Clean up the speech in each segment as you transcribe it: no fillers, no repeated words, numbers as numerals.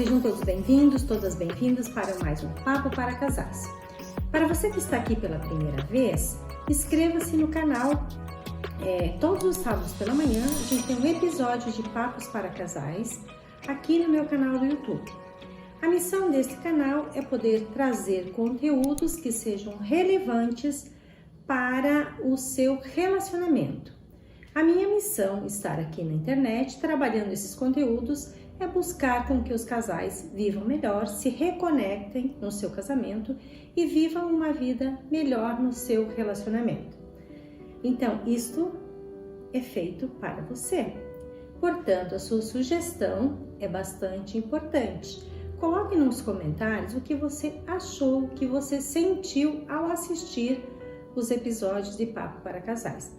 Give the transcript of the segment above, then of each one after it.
sejam todos bem-vindos, todas bem-vindas para mais um Papo para Casais. Para você que está aqui pela primeira vez, inscreva-se no canal. Todos os sábados pela manhã a gente tem um episódio de Papos para Casais aqui no meu canal do YouTube. A missão deste canal é poder trazer conteúdos que sejam relevantes para o seu relacionamento. A minha missão, estar aqui na internet trabalhando esses conteúdos, é buscar com que os casais vivam melhor, se reconectem no seu casamento e vivam uma vida melhor no seu relacionamento. Então, isto é feito para você. Portanto, a sua sugestão é bastante importante. Coloque nos comentários o que você achou, o que você sentiu ao assistir os episódios de Papo para Casais.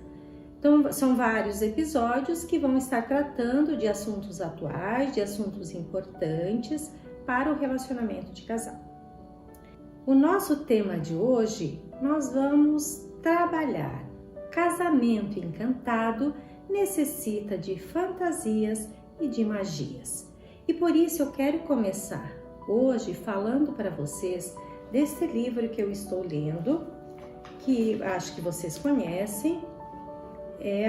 Então, são vários episódios que vão estar tratando de assuntos atuais, de assuntos importantes para o relacionamento de casal. O nosso tema de hoje, nós vamos trabalhar. Casamento encantado necessita de fantasias e de magias. E por isso eu quero começar hoje falando para vocês deste livro que eu estou lendo, que acho que vocês conhecem, é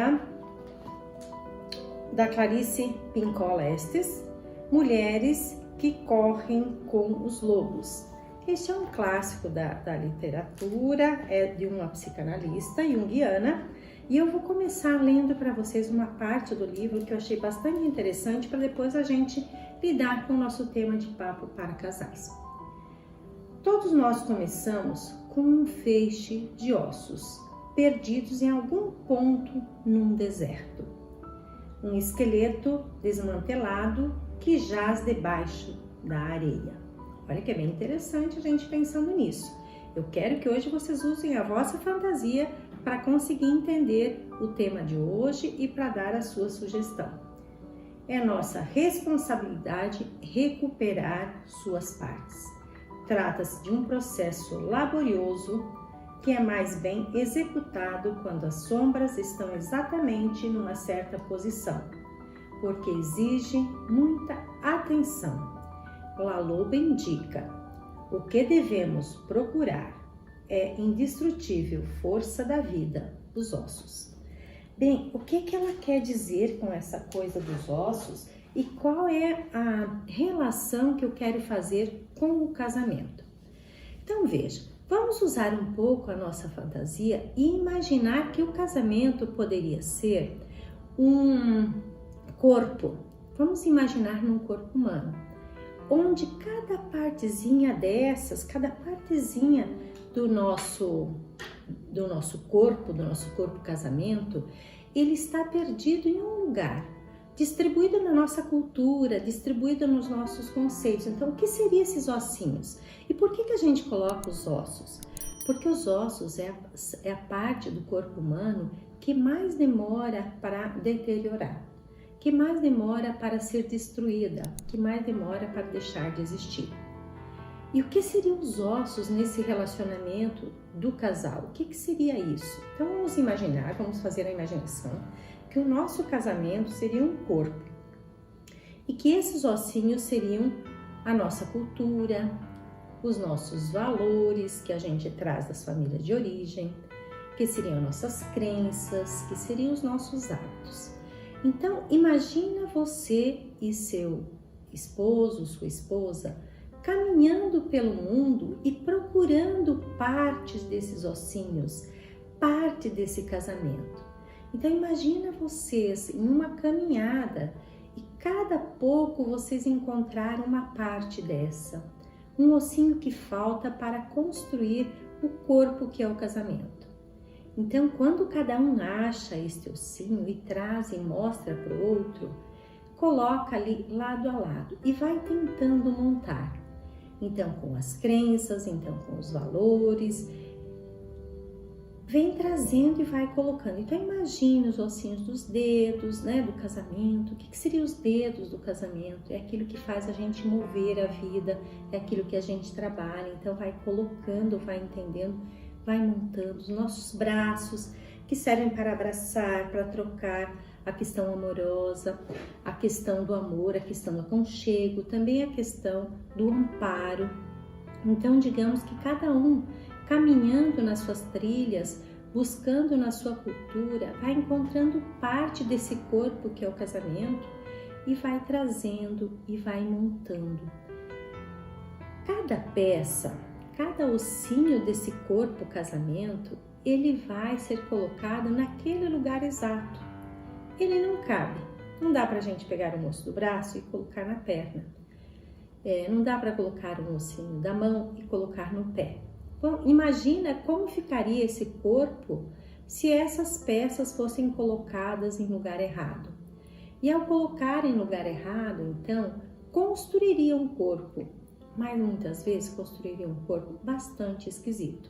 da Clarice Pinkola Estes, Mulheres que Correm com os Lobos. Este é um clássico da literatura, é de uma psicanalista junguiana, e eu vou começar lendo para vocês uma parte do livro que eu achei bastante interessante para depois a gente lidar com o nosso tema de Papo para Casais. Todos nós começamos com um feixe de ossos, perdidos em algum ponto num deserto. Um esqueleto desmantelado que jaz debaixo da areia. Olha que é bem interessante a gente pensando nisso. Eu quero que hoje vocês usem a vossa fantasia para conseguir entender o tema de hoje e para dar a sua sugestão. É nossa responsabilidade recuperar suas partes. Trata-se de um processo laborioso que é mais bem executado quando as sombras estão exatamente numa certa posição, porque exige muita atenção. Laloba indica: o que devemos procurar é indestrutível força da vida, os ossos. Bem, o que ela quer dizer com essa coisa dos ossos e qual é a relação que eu quero fazer com o casamento? Então veja, vamos usar um pouco a nossa fantasia e imaginar que o casamento poderia ser um corpo. Vamos imaginar num corpo humano, onde cada partezinha dessas, cada partezinha do nosso corpo casamento, ele está perdido em um lugar, distribuído na nossa cultura, distribuído nos nossos conceitos. Então, o que seriam esses ossinhos? E por que a gente coloca os ossos? Porque os ossos é a parte do corpo humano que mais demora para deteriorar, que mais demora para ser destruída, que mais demora para deixar de existir. E o que seriam os ossos nesse relacionamento do casal? O que seria isso? Então vamos imaginar, vamos fazer a imaginação, que o nosso casamento seria um corpo e que esses ossinhos seriam a nossa cultura, os nossos valores que a gente traz das famílias de origem, que seriam nossas crenças, que seriam os nossos hábitos. Então imagina você e seu esposo, sua esposa, caminhando pelo mundo e procurando partes desses ossinhos, parte desse casamento. Então imagina vocês em uma caminhada e cada pouco vocês encontraram uma parte dessa, um ossinho que falta para construir o corpo que é o casamento. Então quando cada um acha este ossinho e traz e mostra para o outro, coloca ali lado a lado e vai tentando montar. Então com as crenças, então com os valores, vem trazendo e vai colocando. Então imagine os ossinhos dos dedos, do casamento. O que seriam os dedos do casamento? É aquilo que faz a gente mover a vida, é aquilo que a gente trabalha. Então vai colocando, vai entendendo, vai montando os nossos braços, que servem para abraçar, para trocar a questão amorosa, a questão do amor, a questão do aconchego, também a questão do amparo. Então, digamos que cada um caminhando nas suas trilhas, buscando na sua cultura, vai encontrando parte desse corpo que é o casamento e vai trazendo e vai montando. Cada peça, cada ossinho desse corpo casamento, ele vai ser colocado naquele lugar exato. Ele não cabe. Não dá para a gente pegar o osso do braço e colocar na perna. Não dá para colocar um ossinho da mão e colocar no pé. Bom, imagina como ficaria esse corpo se essas peças fossem colocadas em lugar errado. E ao colocar em lugar errado, então, construiria um corpo, mas muitas vezes construiria um corpo bastante esquisito.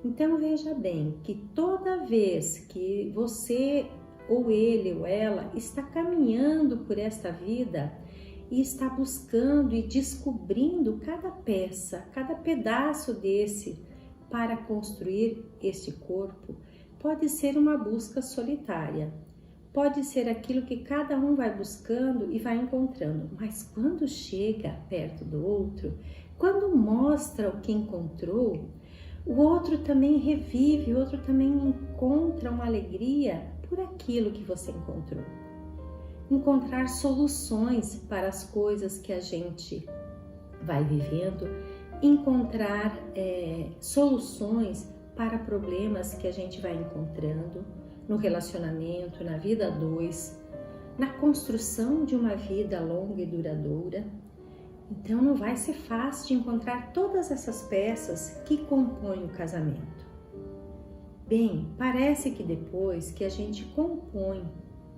Então veja bem que toda vez que você ou ele ou ela está caminhando por esta vida e está buscando e descobrindo cada peça, cada pedaço desse para construir este corpo, pode ser uma busca solitária, pode ser aquilo que cada um vai buscando e vai encontrando, mas quando chega perto do outro, quando mostra o que encontrou, o outro também revive, o outro também encontra uma alegria por aquilo que você encontrou. Encontrar soluções para as coisas que a gente vai vivendo, encontrar soluções para problemas que a gente vai encontrando no relacionamento, na vida a dois, na construção de uma vida longa e duradoura. Então não vai ser fácil de encontrar todas essas peças que compõem o casamento. Bem, parece que depois que a gente compõe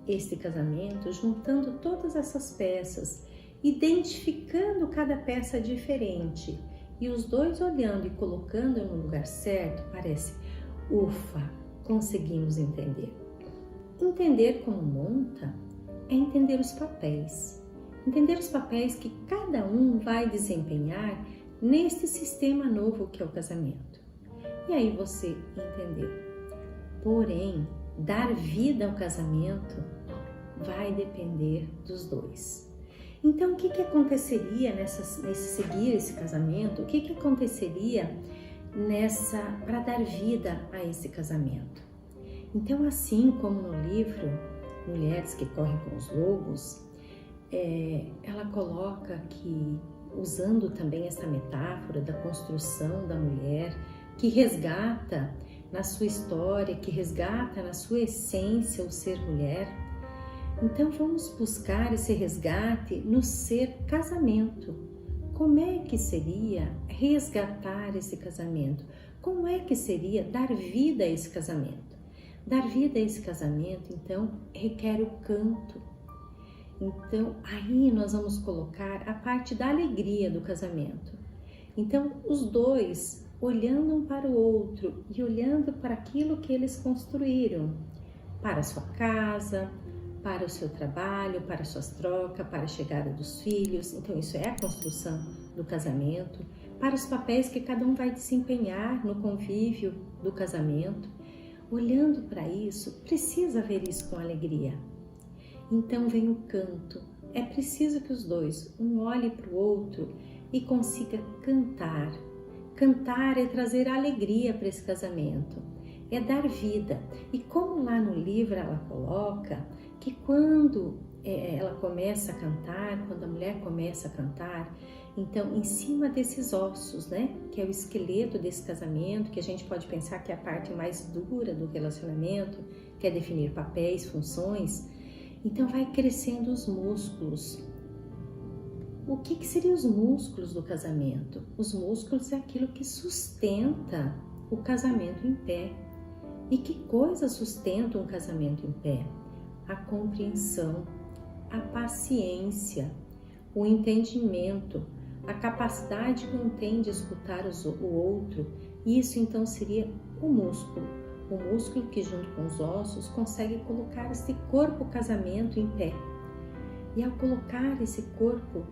este casamento, juntando todas essas peças, identificando cada peça diferente e os dois olhando e colocando no lugar certo, parece, ufa, conseguimos entender. Entender como monta é entender os papéis. Entender os papéis que cada um vai desempenhar neste sistema novo que é o casamento. E aí você entendeu. Porém, dar vida ao casamento vai depender dos dois. Então, o que aconteceria nesse seguir esse casamento? O que aconteceria para dar vida a esse casamento? Então, assim como no livro Mulheres que Correm com os Lobos, ela coloca que, usando também essa metáfora da construção da mulher, que resgata na sua história, que resgata na sua essência o ser mulher, então vamos buscar esse resgate no ser casamento. Como é que seria resgatar esse casamento? Como é que seria dar vida a esse casamento? Dar vida a esse casamento, então, requer o canto. Então, aí nós vamos colocar a parte da alegria do casamento. Então, os dois olhando um para o outro e olhando para aquilo que eles construíram, para a sua casa, para o seu trabalho, para as suas trocas, para a chegada dos filhos. Então, isso é a construção do casamento, para os papéis que cada um vai desempenhar no convívio do casamento. Olhando para isso, precisa ver isso com alegria. Então vem o canto. É preciso que os dois, um olhe para o outro e consiga cantar. Cantar é trazer alegria para esse casamento, é dar vida. E como lá no livro ela coloca que quando ela começa a cantar, quando a mulher começa a cantar, então em cima desses ossos, né, que é o esqueleto desse casamento, que a gente pode pensar que é a parte mais dura do relacionamento, que é definir papéis, funções, então vai crescendo os músculos. O que seriam os músculos do casamento? Os músculos é aquilo que sustenta o casamento em pé. E que coisa sustenta um casamento em pé? A compreensão, a paciência, o entendimento, a capacidade que um tem de escutar o outro. Isso então seria o músculo que junto com os ossos consegue colocar esse corpo casamento em pé. E ao colocar esse corpo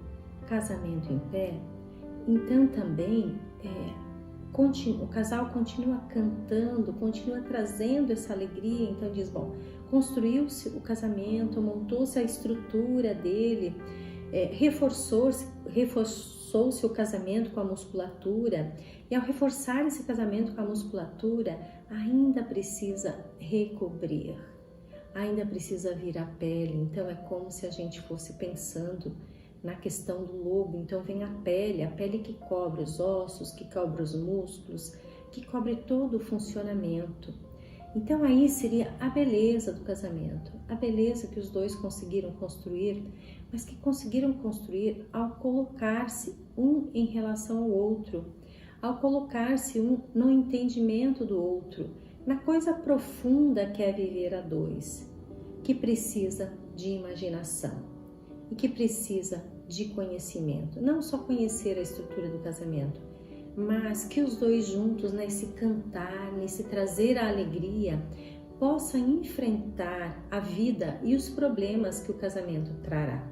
casamento em pé, então também o casal continua cantando, continua trazendo essa alegria. Então diz, bom, construiu-se o casamento, montou-se a estrutura dele, reforçou-se o casamento com a musculatura, e ao reforçar esse casamento com a musculatura, ainda precisa recobrir, ainda precisa vir a pele. Então é como se a gente fosse pensando na questão do lobo. Então vem a pele que cobre os ossos, que cobre os músculos, que cobre todo o funcionamento. Então aí seria a beleza do casamento, a beleza que os dois conseguiram construir, mas que conseguiram construir ao colocar-se um em relação ao outro, ao colocar-se um no entendimento do outro, na coisa profunda que é viver a dois, que precisa de imaginação e que precisa de conhecimento. Não só conhecer a estrutura do casamento, mas que os dois juntos, nesse cantar, nesse trazer a alegria, possam enfrentar a vida e os problemas que o casamento trará.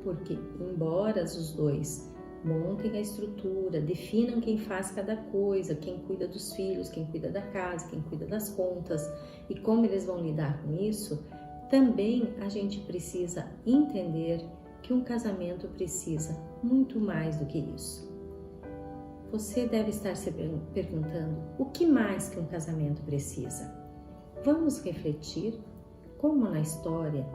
Porque, embora os dois montem a estrutura, definam quem faz cada coisa, quem cuida dos filhos, quem cuida da casa, quem cuida das contas e como eles vão lidar com isso, também a gente precisa entender que um casamento precisa muito mais do que isso. Você deve estar se perguntando o que mais que um casamento precisa. Vamos refletir como na história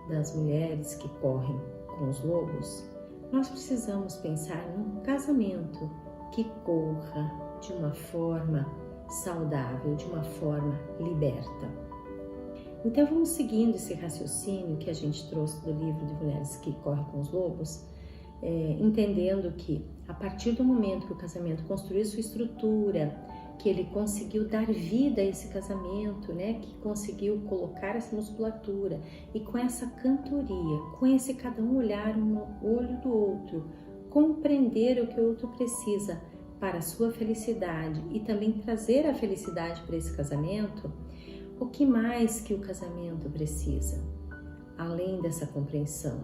das mulheres que correm com os lobos, nós precisamos pensar num casamento que corra de uma forma saudável, de uma forma liberta. Então vamos seguindo esse raciocínio que a gente trouxe do livro de Mulheres que Correm com os Lobos, entendendo que a partir do momento que o casamento construiu sua estrutura, que ele conseguiu dar vida a esse casamento, né? Que conseguiu colocar essa musculatura e com essa cantoria, com esse cada um olhar no olho do outro, compreender o que o outro precisa para a sua felicidade e também trazer a felicidade para esse casamento, o que mais que o casamento precisa? Além dessa compreensão,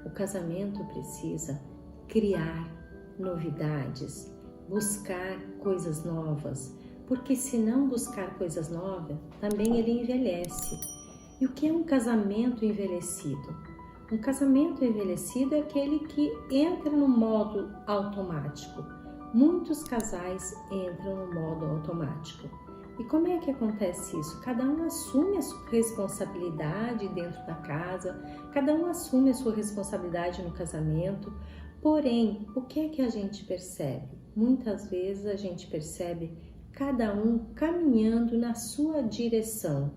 o casamento precisa criar novidades, buscar coisas novas, porque se não buscar coisas novas, também ele envelhece. E o que é um casamento envelhecido? Um casamento envelhecido é aquele que entra no modo automático. Muitos casais entram no modo automático. E como é que acontece isso? Cada um assume a sua responsabilidade dentro da casa, cada um assume a sua responsabilidade no casamento. Porém, o que é que a gente percebe? Muitas vezes a gente percebe cada um caminhando na sua direção,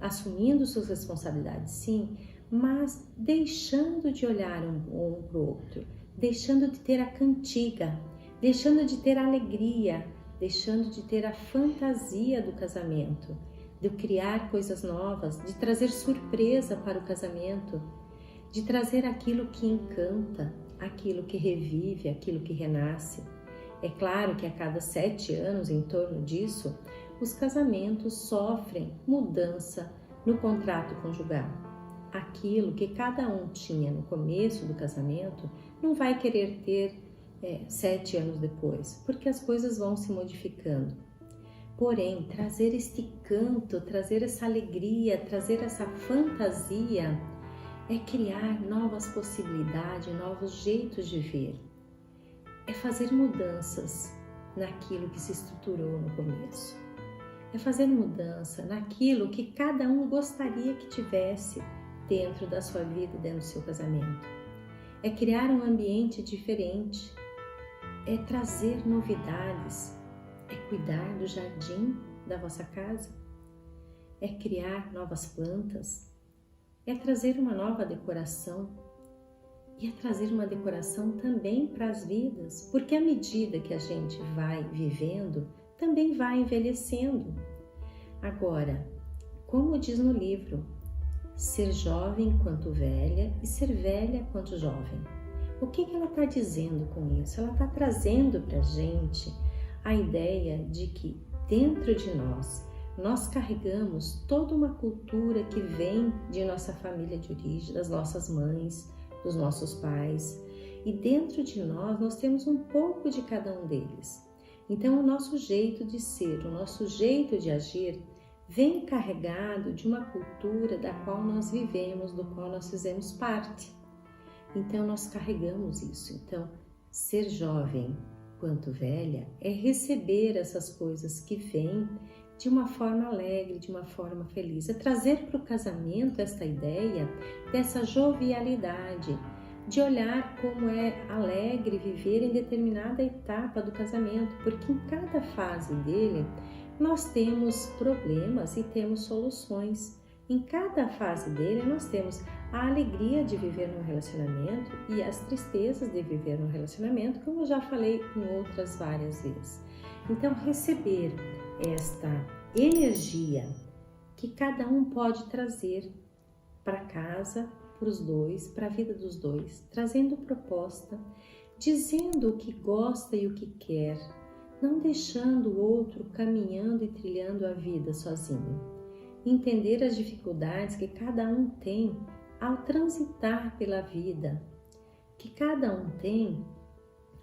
assumindo suas responsabilidades, sim, mas deixando de olhar um para o outro, deixando de ter a cantiga, deixando de ter a alegria, deixando de ter a fantasia do casamento, de criar coisas novas, de trazer surpresa para o casamento, de trazer aquilo que encanta, aquilo que revive, aquilo que renasce. É claro que a cada 7 anos, em torno disso, os casamentos sofrem mudança no contrato conjugal. Aquilo que cada um tinha no começo do casamento não vai querer ter 7 anos depois, porque as coisas vão se modificando. Porém, trazer este canto, trazer essa alegria, trazer essa fantasia é criar novas possibilidades, novos jeitos de ver. É fazer mudanças naquilo que se estruturou no começo. É fazer mudança naquilo que cada um gostaria que tivesse dentro da sua vida, dentro do seu casamento. É criar um ambiente diferente. É trazer novidades, é cuidar do jardim da vossa casa, é criar novas plantas, é trazer uma nova decoração e é trazer uma decoração também para as vidas, porque à medida que a gente vai vivendo, também vai envelhecendo. Agora, como diz no livro, ser jovem quanto velha e ser velha quanto jovem. O que ela está dizendo com isso? Ela está trazendo para a gente a ideia de que dentro de nós carregamos toda uma cultura que vem de nossa família de origem, das nossas mães, dos nossos pais. E dentro de nós temos um pouco de cada um deles. Então, o nosso jeito de ser, o nosso jeito de agir, vem carregado de uma cultura da qual nós vivemos, do qual nós fizemos parte. Então, nós carregamos isso. Então, ser jovem quanto velha é receber essas coisas que vêm de uma forma alegre, de uma forma feliz. É trazer para o casamento essa ideia dessa jovialidade, de olhar como é alegre viver em determinada etapa do casamento, porque em cada fase dele nós temos problemas e temos soluções. Em cada fase dele nós temos a alegria de viver num relacionamento e as tristezas de viver num relacionamento, como eu já falei em outras várias vezes. Então, receber esta energia que cada um pode trazer para casa, para os dois, para a vida dos dois, trazendo proposta, dizendo o que gosta e o que quer, não deixando o outro caminhando e trilhando a vida sozinho. Entender as dificuldades que cada um tem ao transitar pela vida, que cada um tem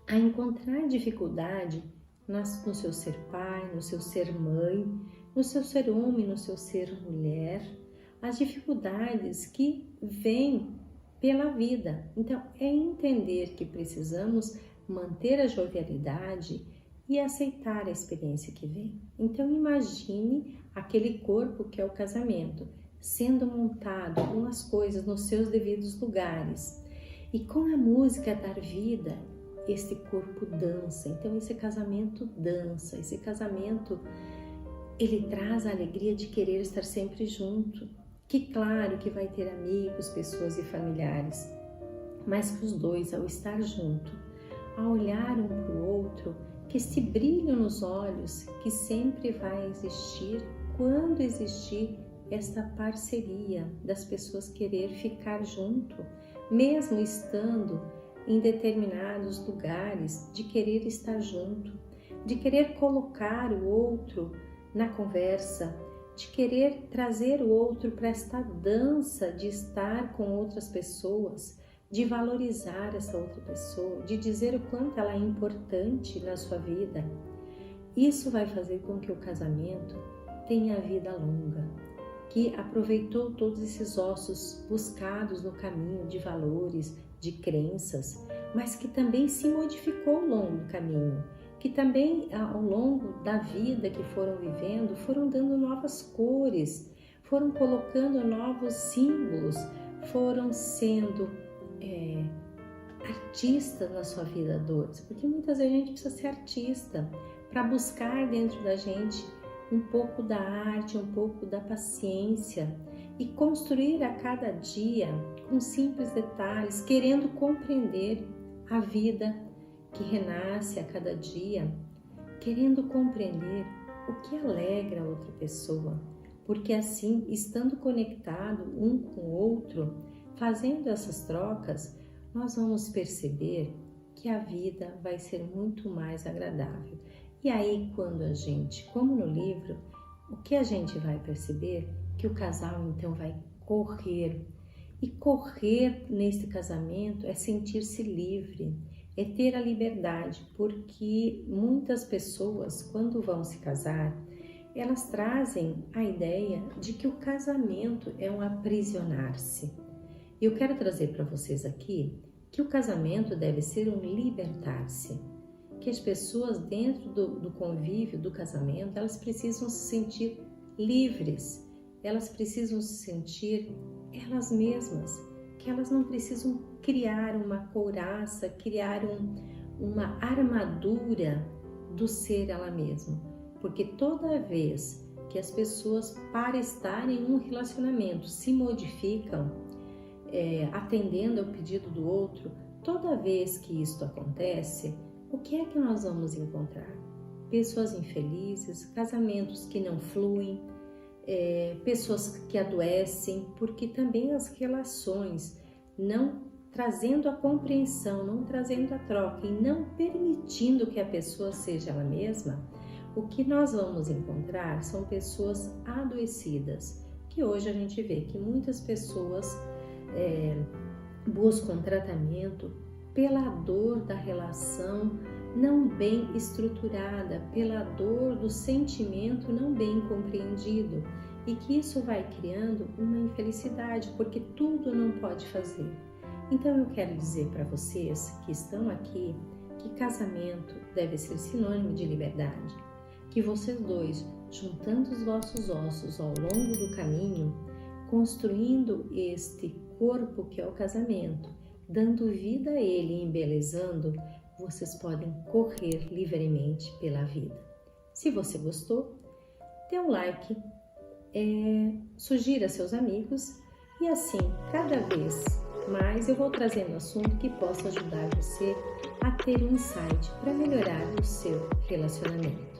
a encontrar dificuldade no seu ser pai, no seu ser mãe, no seu ser homem, no seu ser mulher, as dificuldades que vêm pela vida. Então, é entender que precisamos manter a jovialidade e aceitar a experiência que vem. Então, imagine aquele corpo que é o casamento, sendo montado com as coisas nos seus devidos lugares. E com a música dar vida, esse corpo dança. Então, esse casamento dança, esse casamento, ele traz a alegria de querer estar sempre junto. Que claro que vai ter amigos, pessoas e familiares, mas que os dois, ao estar junto, ao olhar um para o outro, que esse brilho nos olhos que sempre vai existir quando existir esta parceria das pessoas querer ficar junto, mesmo estando em determinados lugares, de querer estar junto, de querer colocar o outro na conversa, de querer trazer o outro para esta dança de estar com outras pessoas, de valorizar essa outra pessoa, de dizer o quanto ela é importante na sua vida. Isso vai fazer com que o casamento tenha vida longa, que aproveitou todos esses ossos buscados no caminho de valores, de crenças, mas que também se modificou ao longo do caminho, que também ao longo da vida que foram vivendo, foram dando novas cores, foram colocando novos símbolos, foram sendo artistas na sua vida a dois, porque muitas vezes a gente precisa ser artista para buscar dentro da gente um pouco da arte, um pouco da paciência e construir a cada dia com simples detalhes, querendo compreender a vida que renasce a cada dia, querendo compreender o que alegra a outra pessoa, porque assim, estando conectado um com o outro, fazendo essas trocas, nós vamos perceber que a vida vai ser muito mais agradável. E aí, quando a gente, como no livro, o que a gente vai perceber? Que o casal então vai correr. E correr nesse casamento é sentir-se livre, é ter a liberdade, porque muitas pessoas, quando vão se casar, elas trazem a ideia de que o casamento é um aprisionar-se. Eu quero trazer para vocês aqui que o casamento deve ser um libertar-se, que as pessoas dentro do convívio do casamento, elas precisam se sentir livres, elas precisam se sentir elas mesmas, que elas não precisam criar uma couraça, criar uma armadura do ser ela mesma, porque toda vez que as pessoas, para estarem em um relacionamento, se modificam, atendendo ao pedido do outro, toda vez que isto acontece, o que é que nós vamos encontrar? Pessoas infelizes, casamentos que não fluem, pessoas que adoecem, porque também as relações não trazendo a compreensão, não trazendo a troca e não permitindo que a pessoa seja ela mesma, o que nós vamos encontrar são pessoas adoecidas, que hoje a gente vê que muitas pessoas buscam tratamento pela dor da relação não bem estruturada, pela dor do sentimento não bem compreendido, e que isso vai criando uma infelicidade, porque tudo não pode fazer. Então eu quero dizer para vocês que estão aqui que casamento deve ser sinônimo de liberdade, que vocês dois, juntando os vossos ossos ao longo do caminho, construindo este corpo que é o casamento, dando vida a ele e embelezando, vocês podem correr livremente pela vida. Se você gostou, dê um like, sugira a seus amigos e assim, cada vez mais eu vou trazendo assunto que possa ajudar você a ter um insight para melhorar o seu relacionamento.